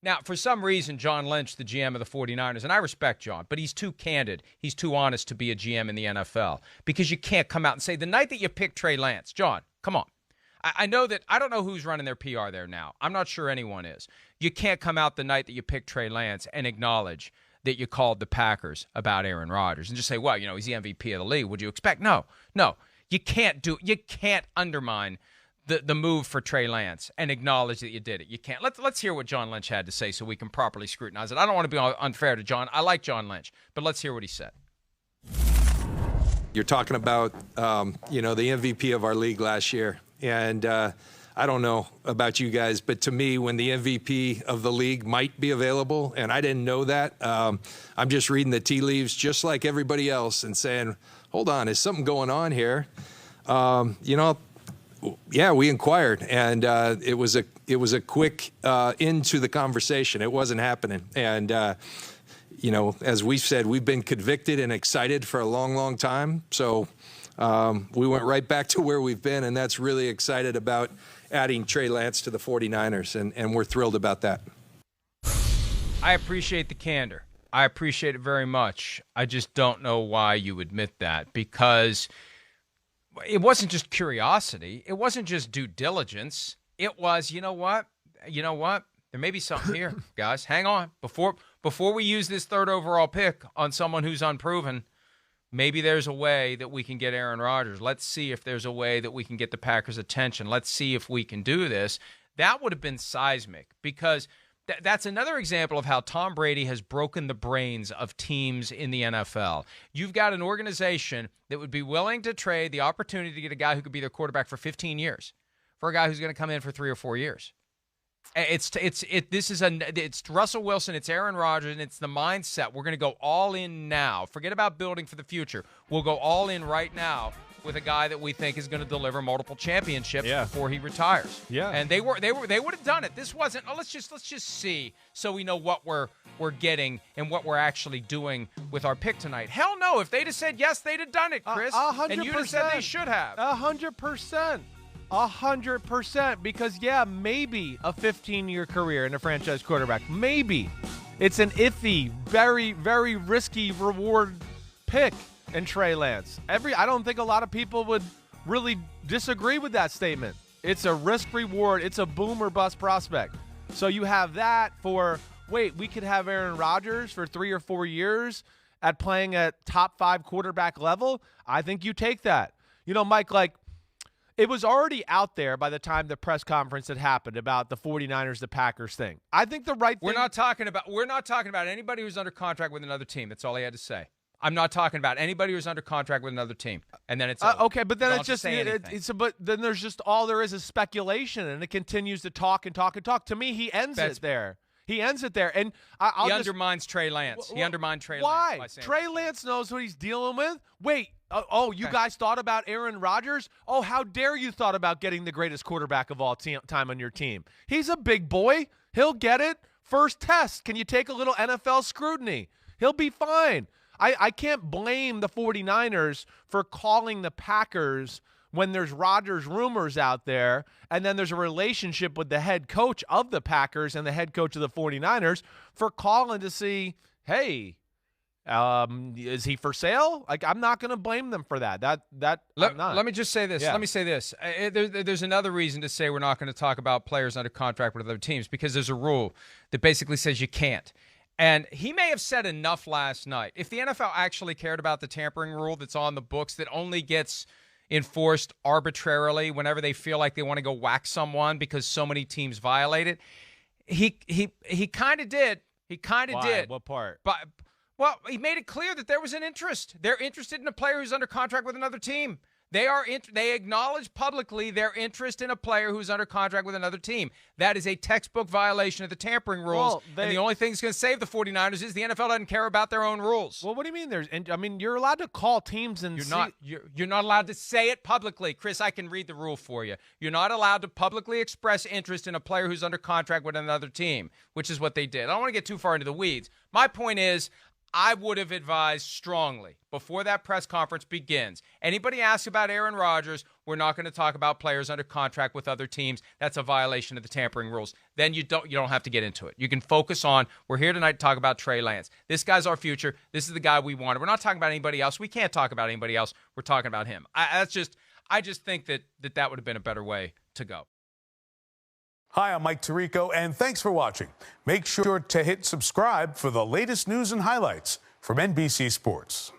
Now, for some reason, John Lynch, the GM of the 49ers, and I respect John, but he's too candid. He's too honest to be a GM in the NFL because you can't come out and say, the night that you picked Trey Lance, John, come on. I know that I don't know who's running their PR there now. I'm not sure anyone is. You can't come out the night that you picked Trey Lance and acknowledge that you called the Packers about Aaron Rodgers and just say, well, he's the MVP of the league. Would you expect? No. You can't undermine the move for Trey Lance and acknowledge that you did it. You can't. Let's hear what John Lynch had to say so we can properly scrutinize it. I don't want to be unfair to John. I like John Lynch, but let's hear what he said. You're talking about, the MVP of our league last year. And I don't know about you guys, but to me, when the MVP of the league might be available, and I didn't know that, I'm just reading the tea leaves just like everybody else and saying, hold on, is something going on here? Yeah, we inquired, and it was a quick into the conversation. It wasn't happening. And, as we've said, we've been convicted and excited for a long, long time. So we went right back to where we've been, and that's really excited about adding Trey Lance to the 49ers, and we're thrilled about that. I appreciate the candor. I appreciate it very much. I just don't know why you admit that, because it wasn't just curiosity. It wasn't just due diligence. It was, you know what? There may be something here, guys. Hang on. Before we use this third overall pick on someone who's unproven, maybe there's a way that we can get Aaron Rodgers. Let's see if there's a way that we can get the Packers' attention. Let's see if we can do this. That would have been seismic, because that's another example of how Tom Brady has broken the brains of teams in the NFL. You've got an organization that would be willing to trade the opportunity to get a guy who could be their quarterback for 15 years for a guy who's going to come in for 3 or 4 years. It's Russell Wilson, it's Aaron Rodgers, and it's the mindset. We're going to go all in now. Forget about building for the future. We'll go all in right now with a guy that we think is going to deliver multiple championships before he retires. Yeah. And they would have done it. This wasn't, let's just see so we know what we're getting and what we're actually doing with our pick tonight. Hell no, if they'd have said yes, they'd have done it, Chris. 100%. And you'd have said they should have. 100%. 100%, because maybe a 15-year career in a franchise quarterback. Maybe. It's an iffy, very, very risky reward pick in Trey Lance. I don't think a lot of people would really disagree with that statement. It's a risk reward. It's a boom or bust prospect. So you have that we could have Aaron Rodgers for 3 or 4 years at playing at top 5 quarterback level. I think you take that. Mike, it was already out there by the time the press conference had happened about the 49ers, the Packers thing. I think the right thing. We're not talking about anybody who's under contract with another team. That's all he had to say. I'm not talking about anybody who's under contract with another team. And then it's okay, but then it's just but then there's just all there is speculation, and it continues to talk and talk and talk. To me, he ends it there. He ends it there, and he undermines Trey Lance. He undermined Trey Lance. Why? Trey Lance knows what he's dealing with. Wait. You guys thought about Aaron Rodgers? Oh, how dare you thought about getting the greatest quarterback of all time on your team? He's a big boy. He'll get it. First test. Can you take a little NFL scrutiny? He'll be fine. I can't blame the 49ers for calling the Packers when there's Rodgers rumors out there, and then there's a relationship with the head coach of the Packers and the head coach of the 49ers for calling to see, hey, is he for sale? I'm not going to blame them for that. Let me just say this. Yeah. Let me say this. There's another reason to say we're not going to talk about players under contract with other teams, because there's a rule that basically says you can't. And he may have said enough last night. If the NFL actually cared about the tampering rule that's on the books that only gets enforced arbitrarily whenever they feel like they want to go whack someone because so many teams violate it, he kind of did. He kind of did. What part? Well, he made it clear that there was an interest. They're interested in a player who's under contract with another team. They acknowledge publicly their interest in a player who's under contract with another team. That is a textbook violation of the tampering rules. And the only thing that's going to save the 49ers is the NFL doesn't care about their own rules. Well, what do you mean? You're allowed to call teams and you're not allowed to say it publicly. Chris, I can read the rule for you. You're not allowed to publicly express interest in a player who's under contract with another team, which is what they did. I don't want to get too far into the weeds. My point is, I would have advised strongly before that press conference begins. Anybody asks about Aaron Rodgers, we're not going to talk about players under contract with other teams. That's a violation of the tampering rules. Then you don't have to get into it. You can focus on, we're here tonight to talk about Trey Lance. This guy's our future. This is the guy we wanted. We're not talking about anybody else. We can't talk about anybody else. We're talking about him. I just think that would have been a better way to go. Hi, I'm Mike Tirico, and thanks for watching. Make sure to hit subscribe for the latest news and highlights from NBC Sports.